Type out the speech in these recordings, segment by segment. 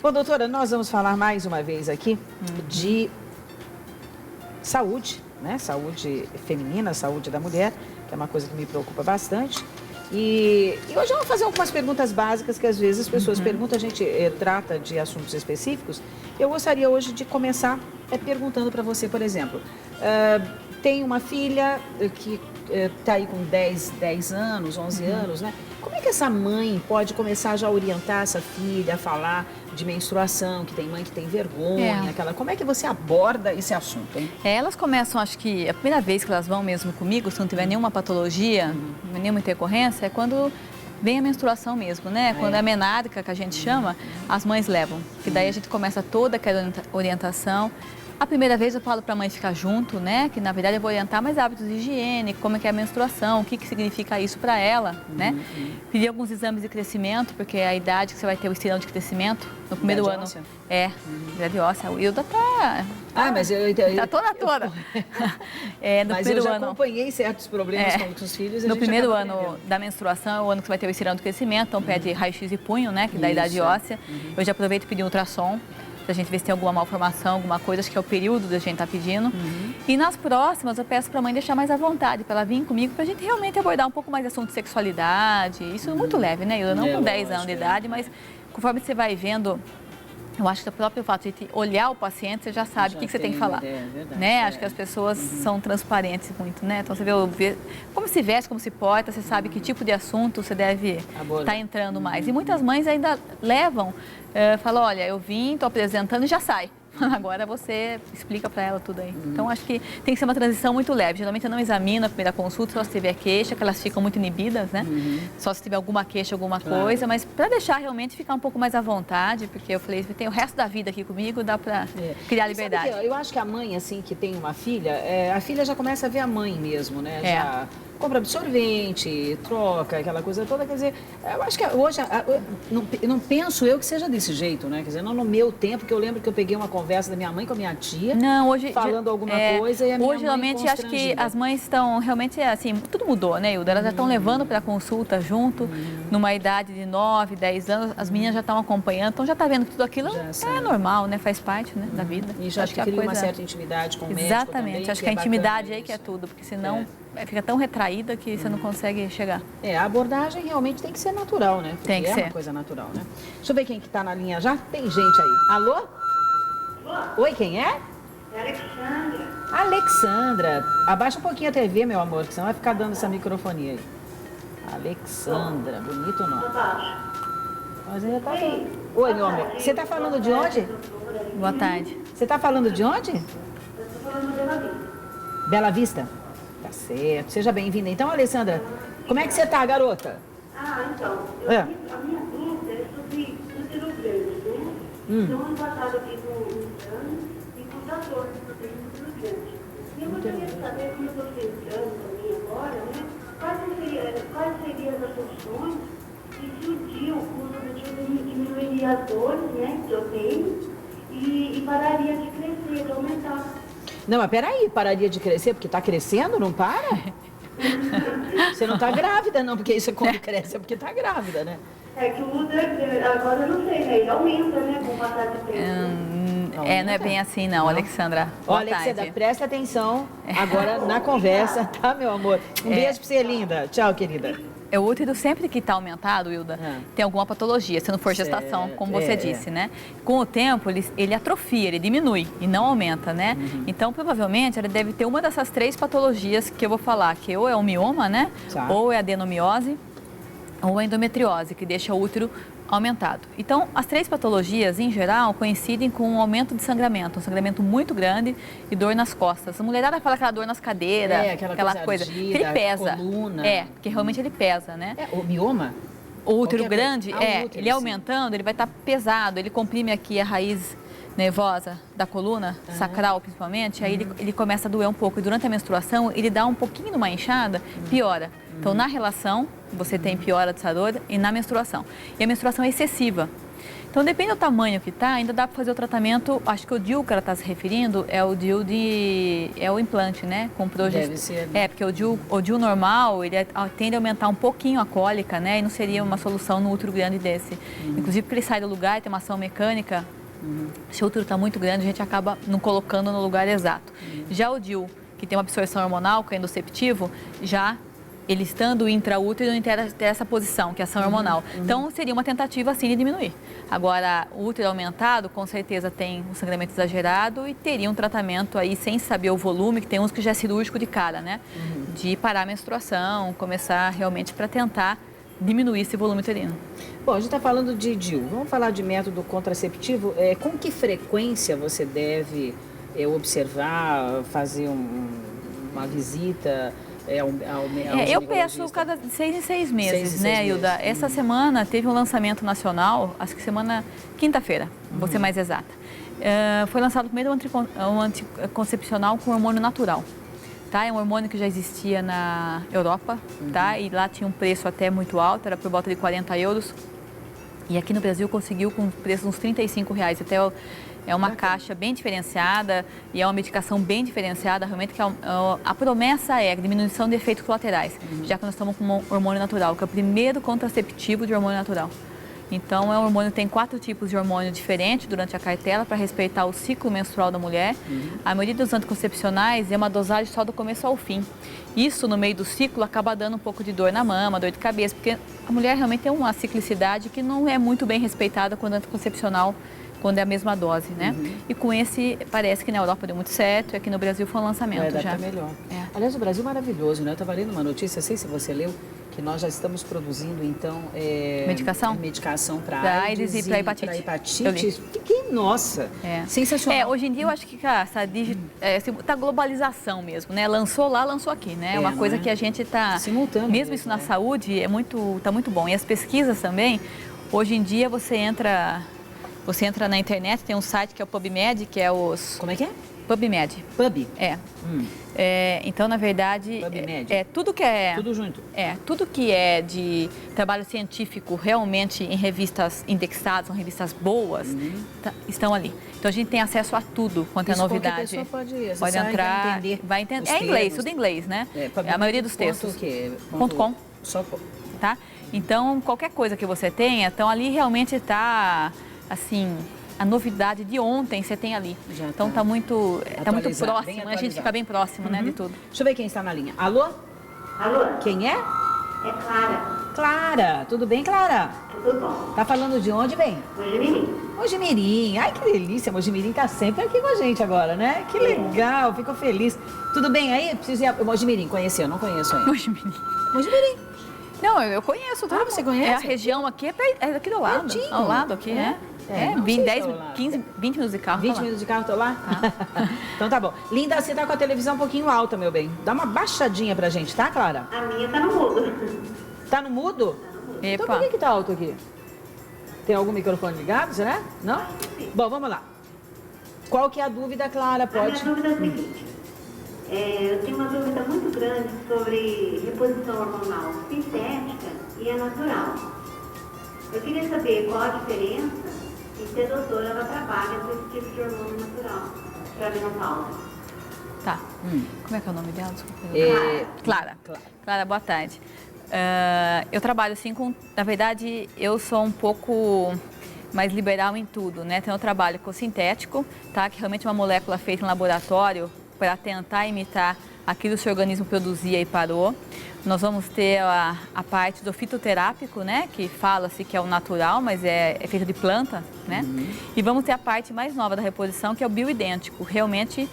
Bom, doutora, nós vamos falar mais uma vez aqui de saúde, né? Saúde feminina, saúde da mulher, que é uma coisa que me preocupa bastante. E hoje vamos fazer algumas perguntas básicas que às vezes as pessoas perguntam, a gente trata de assuntos específicos. Eu gostaria hoje de começar perguntando para você, por exemplo, tem uma filha que está aí com 10 anos, 11 anos, né? Como é que essa mãe pode começar já a orientar essa filha a falar de menstruação, que tem mãe que tem vergonha, como é que você aborda esse assunto, hein? Elas começam, acho que a primeira vez que elas vão mesmo comigo, se não tiver nenhuma patologia, nenhuma intercorrência, é quando vem a menstruação mesmo, né? Quando é a menarca, que a gente chama, as mães levam. Que daí a gente começa toda aquela orientação. A primeira vez eu falo para a mãe ficar junto, né? Que na verdade eu vou orientar mais hábitos de higiene, como é que é a menstruação, o que significa isso para ela, né? Pedir alguns exames de crescimento, porque é a idade que você vai ter o estirão de crescimento no primeiro ano. Óssea? Idade óssea. O Hilda tá... mas eu Tá toda. No mas primeiro eu já ano, acompanhei certos problemas com os filhos. No primeiro ano da menstruação é o ano que você vai ter o estirão de crescimento, então pede raio-x e punho, né? Que dá a idade óssea. Eu já aproveito e pedi um ultrassom, pra gente ver se tem alguma malformação, alguma coisa, acho que é o período da gente tá pedindo. E nas próximas eu peço pra mãe deixar mais à vontade, pra ela vir comigo, pra gente realmente abordar um pouco mais de assunto de sexualidade. Isso muito leve, né, Hilda? Não com 10 anos de idade, mas conforme você vai vendo, eu acho que o próprio fato de olhar o paciente, você já sabe o que você tem que falar. Verdade, né? Acho que as pessoas são transparentes muito, né? Então você vê como se veste, como se porta, você sabe que tipo de assunto você deve estar entrando mais. E muitas mães ainda levam, falam, olha, eu vim, estou apresentando e já sai. Agora você explica para ela tudo aí. Então acho que tem que ser uma transição muito leve. Geralmente eu não examino a primeira consulta só se tiver queixa, que elas ficam muito inibidas, né? Só se tiver alguma queixa, alguma coisa, mas para deixar realmente ficar um pouco mais à vontade, porque eu falei, tem o resto da vida aqui comigo, dá para criar liberdade. Sabe que eu acho que a mãe, assim, que tem uma filha, a filha já começa a ver a mãe mesmo, né? Já compra absorvente, troca, aquela coisa toda. Quer dizer, eu acho que hoje, não penso eu que seja desse jeito, né? Quer dizer, não no meu tempo, que eu lembro que eu peguei uma conversa da minha mãe com a minha tia, falando alguma coisa e a minha hoje, realmente, acho que as mães estão realmente, assim, tudo mudou, né, Hilda? Elas já estão levando para consulta junto, numa idade de 9, 10 anos, as meninas já estão acompanhando, então já está vendo que tudo aquilo é normal, né? Faz parte, né, da vida. E já acho que cria uma certa intimidade com o médico também. Exatamente, acho que a intimidade aí que é tudo, porque senão fica tão retraída que você não consegue chegar. A abordagem realmente tem que ser natural, né? Porque tem que ser. Uma coisa natural, né? Deixa eu ver quem que tá na linha já. Tem gente aí. Alô? Oi, quem é? É Alexandra. Alexandra. Abaixa um pouquinho a TV, meu amor, que senão vai ficar dando essa microfonia aí. Alexandra, bonito nome. Mas ainda tá... Oi, meu amor. Você tá falando de onde? Boa tarde. Você tá falando de onde? Eu estou falando de Bela Vista. Bela Vista? Tá certo. Seja bem-vinda. Então, Alessandra, como é que você tá, garota? Então, a minha dúvida é sobre útero grande, né? Então, ano passado eu fiz um exame e com 14 eu tenho útero grande. E eu gostaria de saber, como eu estou tentando também agora, né? Quais seriam as soluções e se o DIU, o uso do DIU diminuiria as dores, né, que eu tenho e pararia de crescer, de aumentar. Não, mas peraí, pararia de crescer porque tá crescendo, não para? Você não tá grávida, não, porque isso quando cresce é porque tá grávida, né? É que o útero, agora eu não sei, né? Ele aumenta, né, com o passar de tempo. Não é bem assim não, Alexandra. Olha, Alexandra, presta atenção agora na conversa, tá, meu amor? Um beijo pra você, linda. Tchau, querida. O útero sempre que está aumentado, Hilda, tem alguma patologia, se não for gestação, como você disse, né? Com o tempo, ele atrofia, ele diminui e não aumenta, né? Então, provavelmente, ele deve ter uma dessas 3 patologias que eu vou falar, que ou é o mioma, né? Ou é a adenomiose, ou a endometriose, que deixa o útero aumentado. Então, as 3 patologias, em geral, coincidem com um aumento de sangramento, um sangramento muito grande e dor nas costas. A mulherada fala aquela dor nas cadeiras, aquela coisa. Ardida, que ele pesa. Coluna. Porque realmente ele pesa, né? O mioma? O útero grande, útero, ele aumentando, ele vai estar pesado, ele comprime aqui a raiz nervosa da coluna, sacral principalmente, aí ele começa a doer um pouco. E durante a menstruação, ele dá um pouquinho de uma inchada, piora. Então, na relação, você tem piora dessa dor e na menstruação. E a menstruação é excessiva. Então, depende do tamanho que está, ainda dá para fazer o tratamento. Acho que o DIU que ela está se referindo é o DIU é o implante, né? Com Deve ser, né? porque o DIU normal, ele tende a aumentar um pouquinho a cólica, né? E não seria uma solução no útero grande desse. Inclusive, porque ele sai do lugar e tem uma ação mecânica, se o útero está muito grande, a gente acaba não colocando no lugar exato. Já o DIU, que tem uma absorção hormonal, que é endoceptivo, já ele estando intraútero não tem essa posição, que é ação hormonal. Então, seria uma tentativa, assim, de diminuir. Agora, o útero aumentado, com certeza, tem um sangramento exagerado e teria um tratamento aí, sem saber o volume, que tem uns que já é cirúrgico de cara, né? De parar a menstruação, começar realmente para tentar diminuir esse volume uterino. Bom, a gente está falando de DIU. Vamos falar de método contraceptivo. Com que frequência você deve observar, fazer uma visita ao eu peço cada 6 em 6 meses, né, Hilda? Essa semana teve um lançamento nacional, acho que quinta-feira, vou ser mais exata. Foi lançado o primeiro anticoncepcional com hormônio natural. Tá? É um hormônio que já existia na Europa, tá? E lá tinha um preço até muito alto, era por volta de 40 euros. E aqui no Brasil conseguiu com preço de uns R$35. Até é uma caixa bem diferenciada e é uma medicação bem diferenciada, realmente que a promessa é a diminuição de efeitos colaterais, já que nós estamos com um hormônio natural, que é o primeiro contraceptivo de hormônio natural. Então, é um hormônio que tem 4 tipos de hormônio diferentes durante a cartela para respeitar o ciclo menstrual da mulher. A maioria dos anticoncepcionais é uma dosagem só do começo ao fim. Isso, no meio do ciclo, acaba dando um pouco de dor na mama, dor de cabeça, porque a mulher realmente tem uma ciclicidade que não é muito bem respeitada quando é anticoncepcional, quando é a mesma dose, né? E com esse, parece que na Europa deu muito certo e aqui no Brasil foi um lançamento já. Melhor. Aliás, o Brasil é maravilhoso, né? Eu estava lendo uma notícia, não sei se você leu, que nós já estamos produzindo, então, medicação para AIDS e para hepatite. Nossa, sensacional. Hoje em dia eu acho que tá globalização mesmo, né? Lançou lá, lançou aqui, né? É uma coisa que a gente está... Simultâneo. Mesmo isso na saúde, tá muito bom. E as pesquisas também, hoje em dia você entra na internet, tem um site que é o PubMed, que é os... Como é que é? PubMed. Pub? Então, na verdade, tudo que é... Tudo junto? Tudo que é de trabalho científico realmente em revistas indexadas, são revistas boas, estão ali. Então, a gente tem acesso a tudo quanto é novidade. Pode entrar, vai entender. É inglês, tudo em inglês, né? A maioria dos textos. .com. Só tá? Então, qualquer coisa que você tenha, então ali realmente está, assim... A novidade de ontem você tem ali. Então está muito próximo, a gente fica bem próximo, né, de tudo. Deixa eu ver quem está na linha. Alô? Alô? Quem é? É Clara. Clara, tudo bem, Clara? Tudo bom. Tá falando de onde, bem? Mojimirim. Mojimirim. Ai, que delícia. Mojimirim tá sempre aqui com a gente agora, né? Que legal, fico feliz. Tudo bem aí? Preciso ir a Mojimirim, conhecer? Eu não conheço ainda. Mojimirim. Não, eu conheço. Você conhece? A região aqui é aqui do lado. Pertinho. Ao lado aqui, 20 minutos de carro. 20 minutos de carro, tô lá? Então tá bom. Linda, você tá com a televisão um pouquinho alta, meu bem. Dá uma baixadinha pra gente, tá, Clara? A minha tá no mudo. Tá no mudo? Epa. Então por que tá alto aqui? Tem algum microfone ligado, será? Não? Bom, vamos lá. Qual que é a dúvida, Clara? Pode? A minha dúvida é a seguinte. Eu tenho uma dúvida muito grande sobre reposição hormonal sintética e a natural. Eu queria saber qual a diferença e se a doutora ela trabalha com esse tipo de hormônio natural para a menopausa. Tá. Como é que é o nome dela? Desculpa. Clara, boa tarde. Eu trabalho assim na verdade, eu sou um pouco mais liberal em tudo, né? Então eu trabalho com sintético, tá? Que realmente é uma molécula feita em laboratório para tentar imitar aquilo que o seu organismo produzia e parou. Nós vamos ter a parte do fitoterápico, né? Que fala-se que é o natural, mas é feito de planta, né? E vamos ter a parte mais nova da reposição, que é o bioidêntico. Realmente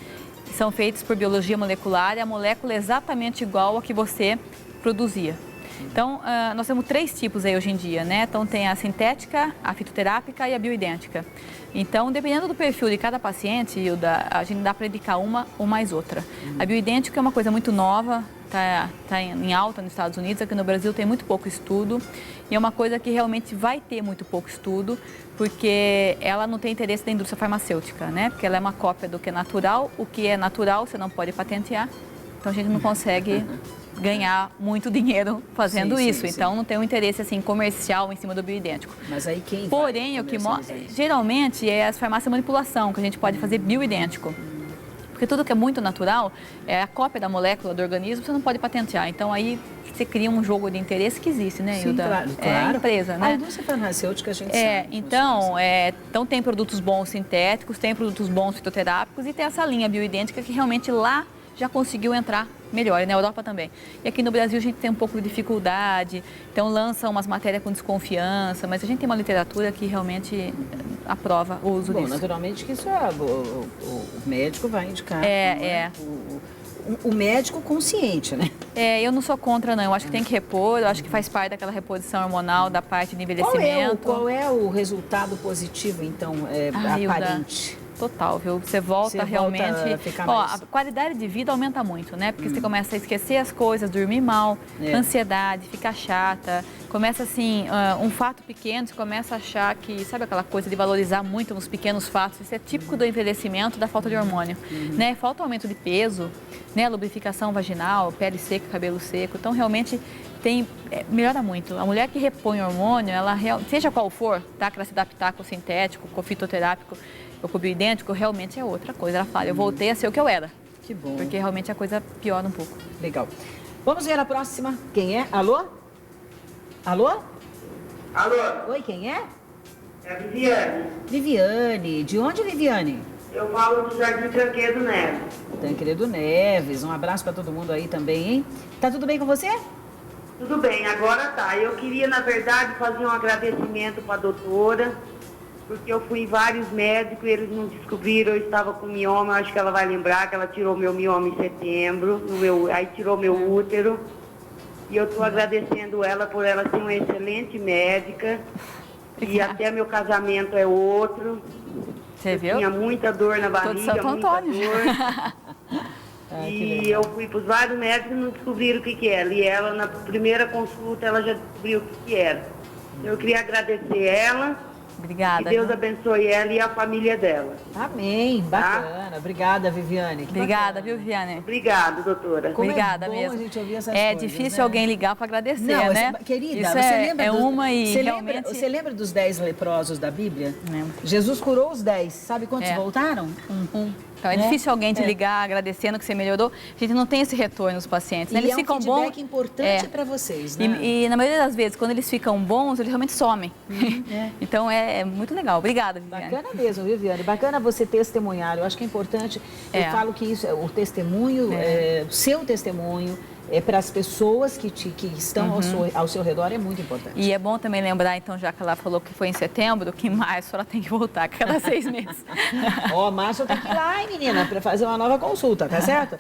são feitos por biologia molecular e a molécula é exatamente igual a que você produzia. Então, nós temos 3 tipos aí hoje em dia, né? Então, tem a sintética, a fitoterápica e a bioidêntica. Então, dependendo do perfil de cada paciente, a gente dá para indicar uma ou mais outra. A bioidêntica é uma coisa muito nova, está em alta nos Estados Unidos, aqui no Brasil tem muito pouco estudo. E é uma coisa que realmente vai ter muito pouco estudo, porque ela não tem interesse da indústria farmacêutica, né? Porque ela é uma cópia do que é natural. O que é natural você não pode patentear, então a gente não consegue ganhar muito dinheiro fazendo Sim, isso. sim, Então, não tem um interesse assim comercial em cima do bioidêntico. Mas aí quem Porém, vai o que comercializar isso? geralmente é as farmácias de manipulação, que a gente pode fazer bioidêntico. Porque tudo que é muito natural, é a cópia da molécula do organismo, você não pode patentear. Então, aí você cria um jogo de interesse que existe, né, Sim, Hilda? claro, É a empresa, né? A indústria farmacêutica a gente sabe. Então, então tem produtos bons sintéticos, tem produtos bons fitoterápicos e tem essa linha bioidêntica que realmente lá já conseguiu entrar melhor, e na Europa também. E aqui no Brasil a gente tem um pouco de dificuldade, então lança umas matérias com desconfiança, mas a gente tem uma literatura que realmente aprova o uso Bom, disso. naturalmente que isso o médico vai indicar. O médico consciente, né? Eu não sou contra, não. Eu acho que tem que repor, eu acho que faz parte daquela reposição hormonal, da parte de envelhecimento. Qual é o resultado positivo, então, aparente? Total, viu? Você volta realmente. A ficar mais... a qualidade de vida aumenta muito, né? Porque você começa a esquecer as coisas, dormir mal, ansiedade, ficar chata. Começa assim, um fato pequeno, você começa a achar que, sabe aquela coisa de valorizar muito os pequenos fatos? Isso é típico do envelhecimento, da falta de hormônio, né? Falta aumento de peso, né? Lubrificação vaginal, pele seca, cabelo seco. Então, realmente melhora muito. A mulher que repõe hormônio, ela seja qual for, tá? Que ela se adaptar com o sintético, com o fitoterápico, ou com o bioidêntico, realmente é outra coisa. Ela fala, eu voltei a ser o que eu era. Que bom. Porque realmente a coisa piora um pouco. Legal. Vamos ver a próxima. Quem é? Alô? Alô? Alô? Oi, quem é? É a Viviane. Viviane. De onde, Viviane? Eu falo do Jardim Tranquedo Neves. Tancredo Neves. Um abraço para todo mundo aí também, hein? Tá tudo bem com você? Tudo bem, agora tá. Eu queria, na verdade, fazer um agradecimento para a doutora, porque eu fui em vários médicos e eles não descobriram, eu estava com mioma, acho que ela vai lembrar que ela tirou meu mioma em setembro, aí tirou meu útero. E eu estou agradecendo ela por ela ser uma excelente médica. E até meu casamento é outro. Você viu? Tinha muita dor na Tô de barriga, Santo muita Antônio. dor. E eu fui para os vários médicos e não descobriram o que era. E ela, na primeira consulta, ela já descobriu o que era. Eu queria agradecer ela. Obrigada. Que Deus abençoe ela e a família dela. Amém. Bacana. Obrigada, Viviane. Que Obrigada, bacana. viu, Viviane? Obrigada, doutora. Como Obrigada é bom mesmo. a gente ouvir essas é coisas, difícil né? alguém ligar para agradecer, Não, né? querida, Isso você lembra é uma e você realmente... Você lembra dos 10 leprosos da Bíblia? Lembro. Jesus curou os 10. Sabe quantos voltaram? Então, é difícil alguém te ligar agradecendo que você melhorou. A gente não tem esse retorno nos pacientes. Né? E Eles é um ficam feedback bons. importante para vocês, né? E na maioria das vezes, quando eles ficam bons, eles realmente somem. Então, é muito legal. Obrigada, Viviane. Bacana mesmo, Viviane. Bacana você testemunhar. Eu acho que é importante. Eu falo que isso, o testemunho, o seu testemunho, para as pessoas que estão ao seu redor é muito importante. E é bom também lembrar, então, já que ela falou que foi em setembro, que em março ela tem que voltar a cada 6 meses. Ó, março tem que ir lá, hein, menina, para fazer uma nova consulta, tá certo?